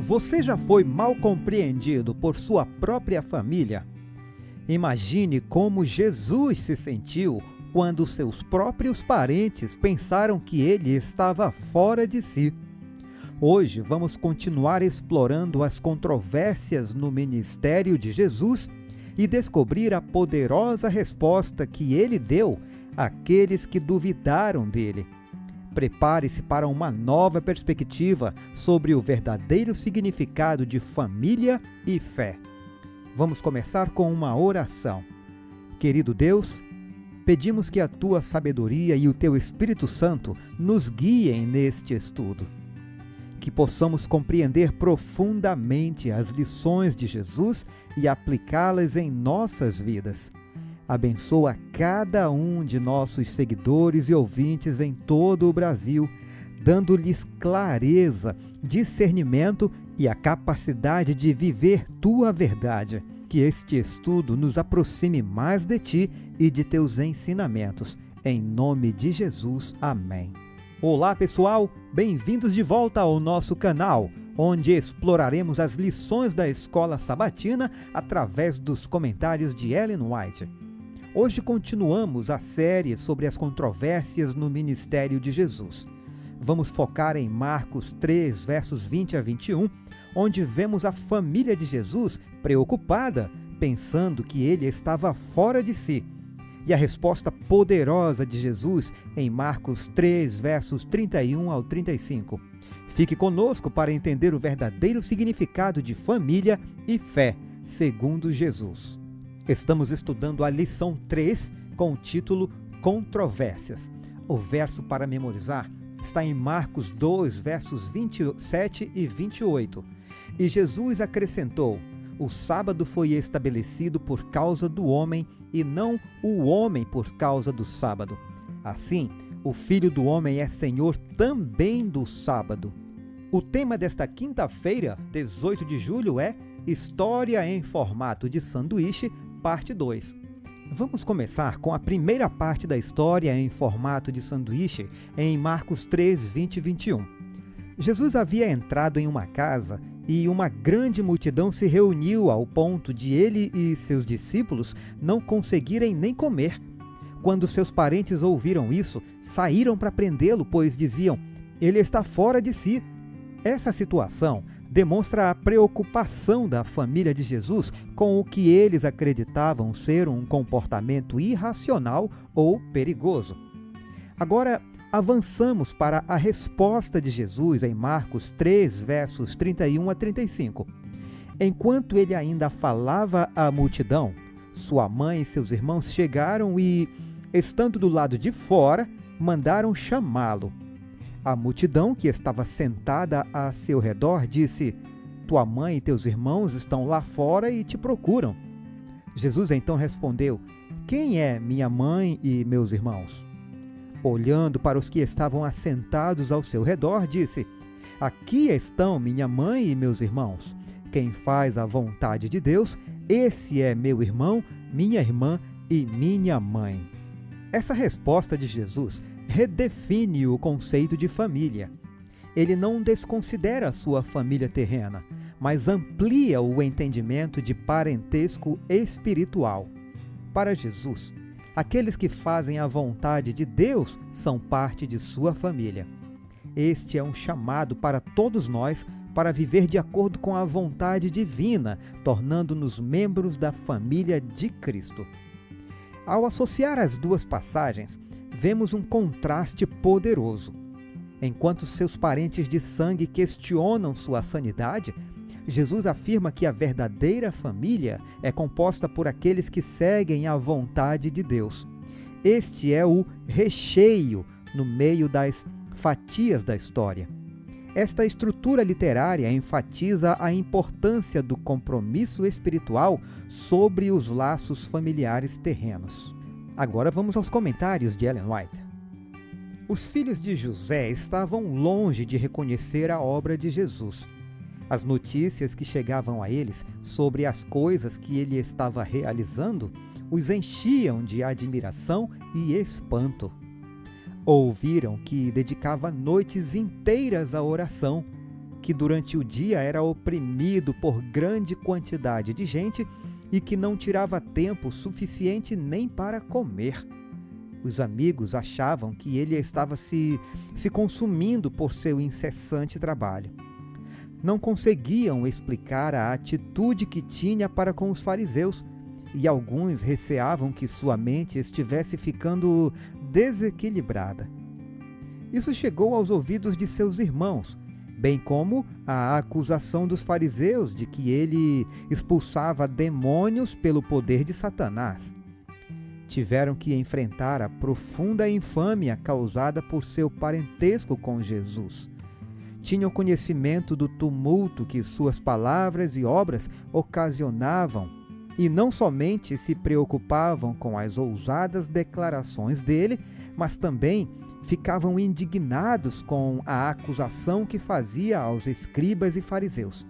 Você já foi mal compreendido por sua própria família? Imagine como Jesus se sentiu quando seus próprios parentes pensaram que ele estava fora de si. Hoje vamos continuar explorando as controvérsias no ministério de Jesus e descobrir a poderosa resposta que ele deu àqueles que duvidaram dele. Prepare-se para uma nova perspectiva sobre o verdadeiro significado de família e fé. Vamos começar com uma oração. Querido Deus, pedimos que a tua sabedoria e o teu Espírito Santo nos guiem neste estudo. Que possamos compreender profundamente as lições de Jesus e aplicá-las em nossas vidas. Abençoa cada um de nossos seguidores e ouvintes em todo o Brasil, dando-lhes clareza, discernimento e a capacidade de viver tua verdade. Que este estudo nos aproxime mais de ti e de teus ensinamentos. Em nome de Jesus. Amém. Olá, pessoal! Bem-vindos de volta ao nosso canal, onde exploraremos as lições da Escola Sabatina através dos comentários de Ellen White. Hoje continuamos a série sobre as controvérsias no ministério de Jesus. Vamos focar em Marcos 3, versos 20 a 21, onde vemos a família de Jesus preocupada, pensando que ele estava fora de si. E a resposta poderosa de Jesus em Marcos 3, versos 31 ao 35. Fique conosco para entender o verdadeiro significado de família e fé, segundo Jesus. Estamos estudando a lição 3 com o título Controvérsias. O verso para memorizar está em Marcos 2, versos 27 e 28. E Jesus acrescentou: o sábado foi estabelecido por causa do homem e não o homem por causa do sábado. Assim, o Filho do Homem é Senhor também do sábado. O tema desta quinta-feira, 18 de julho, é História em formato de sanduíche, parte 2. Vamos começar com a primeira parte da história em formato de sanduíche em Marcos 3, 20 e 21. Jesus havia entrado em uma casa e uma grande multidão se reuniu ao ponto de ele e seus discípulos não conseguirem nem comer. Quando seus parentes ouviram isso, saíram para prendê-lo, pois diziam: ele está fora de si. Essa situação demonstra a preocupação da família de Jesus com o que eles acreditavam ser um comportamento irracional ou perigoso. Agora, avançamos para a resposta de Jesus em Marcos 3, versos 31 a 35. Enquanto ele ainda falava à multidão, sua mãe e seus irmãos chegaram e, estando do lado de fora, mandaram chamá-lo. A multidão que estava sentada a seu redor disse: tua mãe e teus irmãos estão lá fora e te procuram. Jesus então respondeu: quem é minha mãe e meus irmãos? Olhando para os que estavam assentados ao seu redor, disse: aqui estão minha mãe e meus irmãos. Quem faz a vontade de Deus, esse é meu irmão, minha irmã e minha mãe. Essa resposta de Jesus redefine o conceito de família. Ele não desconsidera a sua família terrena, mas amplia o entendimento de parentesco espiritual. Para Jesus, aqueles que fazem a vontade de Deus são parte de sua família. Este é um chamado para todos nós para viver de acordo com a vontade divina, tornando-nos membros da família de Cristo. Ao associar as duas passagens, vemos um contraste poderoso. Enquanto seus parentes de sangue questionam sua sanidade, Jesus afirma que a verdadeira família é composta por aqueles que seguem a vontade de Deus. Este é o recheio no meio das fatias da história. Esta estrutura literária enfatiza a importância do compromisso espiritual sobre os laços familiares terrenos. Agora vamos aos comentários de Ellen White. Os filhos de José estavam longe de reconhecer a obra de Jesus. As notícias que chegavam a eles sobre as coisas que ele estava realizando os enchiam de admiração e espanto. Ouviram que dedicava noites inteiras à oração, que durante o dia era oprimido por grande quantidade de gente e que não tirava tempo suficiente nem para comer. Os amigos achavam que ele estava se consumindo por seu incessante trabalho. Não conseguiam explicar a atitude que tinha para com os fariseus, e alguns receavam que sua mente estivesse ficando desequilibrada. Isso chegou aos ouvidos de seus irmãos, bem como a acusação dos fariseus de que ele expulsava demônios pelo poder de Satanás. Tiveram que enfrentar a profunda infâmia causada por seu parentesco com Jesus. Tinham conhecimento do tumulto que suas palavras e obras ocasionavam, e não somente se preocupavam com as ousadas declarações dele, mas também ficavam indignados com a acusação que fazia aos escribas e fariseus.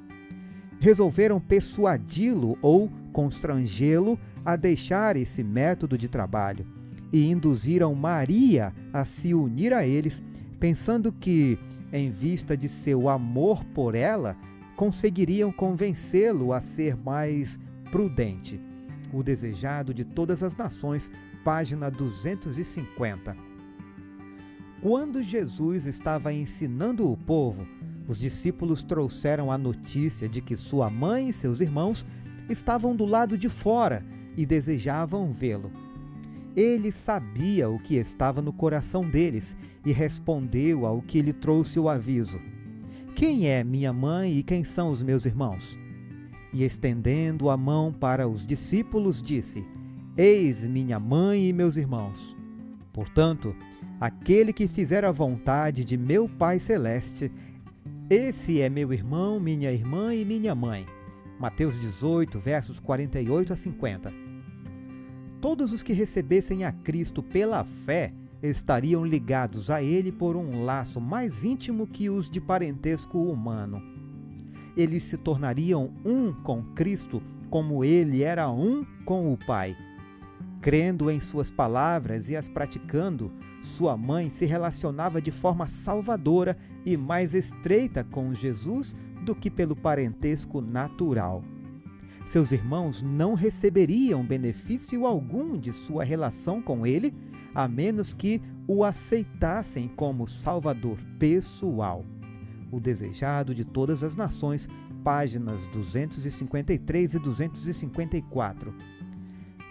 Resolveram persuadi-lo ou constrangê-lo a deixar esse método de trabalho e induziram Maria a se unir a eles, pensando que, em vista de seu amor por ela, conseguiriam convencê-lo a ser mais prudente. O Desejado de Todas as Nações, página 250. Quando Jesus estava ensinando o povo, os discípulos trouxeram a notícia de que sua mãe e seus irmãos estavam do lado de fora e desejavam vê-lo. Ele sabia o que estava no coração deles e respondeu ao que lhe trouxe o aviso: "Quem é minha mãe e quem são os meus irmãos?" E estendendo a mão para os discípulos, disse: "Eis minha mãe e meus irmãos. Portanto, aquele que fizer a vontade de meu Pai Celeste, esse é meu irmão, minha irmã e minha mãe." Mateus 18, versos 48 a 50. Todos os que recebessem a Cristo pela fé estariam ligados a Ele por um laço mais íntimo que os de parentesco humano. Eles se tornariam um com Cristo, como Ele era um com o Pai. Crendo em suas palavras e as praticando, sua mãe se relacionava de forma salvadora e mais estreita com Jesus do que pelo parentesco natural. Seus irmãos não receberiam benefício algum de sua relação com ele, a menos que o aceitassem como Salvador pessoal. O Desejado de Todas as Nações, páginas 253 e 254.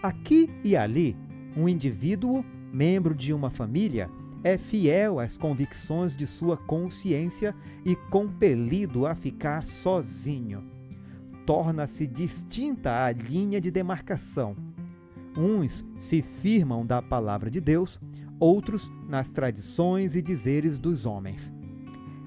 Aqui e ali, um indivíduo, membro de uma família, é fiel às convicções de sua consciência e compelido a ficar sozinho. Torna-se distinta a linha de demarcação. Uns se firmam da palavra de Deus, outros nas tradições e dizeres dos homens.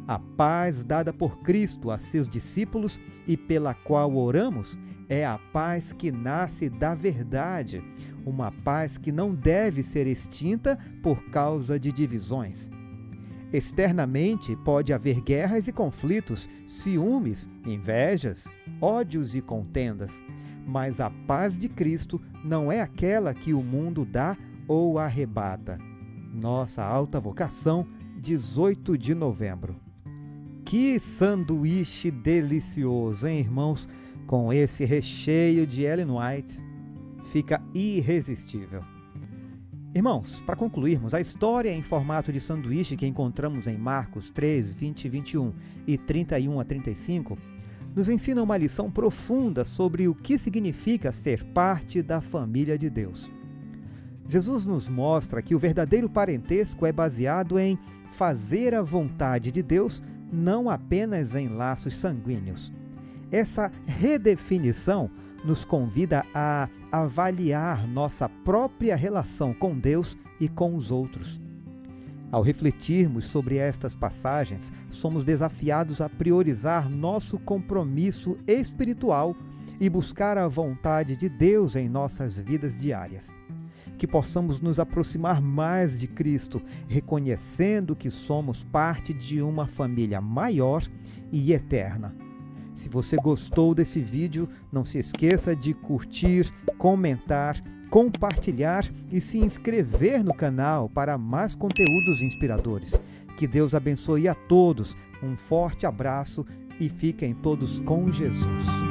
A paz dada por Cristo a seus discípulos e pela qual oramos é a paz que nasce da verdade, uma paz que não deve ser extinta por causa de divisões. Externamente pode haver guerras e conflitos, ciúmes, invejas, ódios e contendas, mas a paz de Cristo não é aquela que o mundo dá ou arrebata. Nossa alta vocação, 18 de novembro. Que sanduíche delicioso, hein, irmãos? Com esse recheio de Ellen White, fica irresistível. Irmãos, para concluirmos, a história em formato de sanduíche que encontramos em Marcos 3, 20 e 21 e 31 a 35, nos ensina uma lição profunda sobre o que significa ser parte da família de Deus. Jesus nos mostra que o verdadeiro parentesco é baseado em fazer a vontade de Deus, não apenas em laços sanguíneos. Essa redefinição nos convida a avaliar nossa própria relação com Deus e com os outros. Ao refletirmos sobre estas passagens, somos desafiados a priorizar nosso compromisso espiritual e buscar a vontade de Deus em nossas vidas diárias. Que possamos nos aproximar mais de Cristo, reconhecendo que somos parte de uma família maior e eterna. Se você gostou desse vídeo, não se esqueça de curtir, comentar, compartilhar e se inscrever no canal para mais conteúdos inspiradores. Que Deus abençoe a todos. Um forte abraço e fiquem todos com Jesus.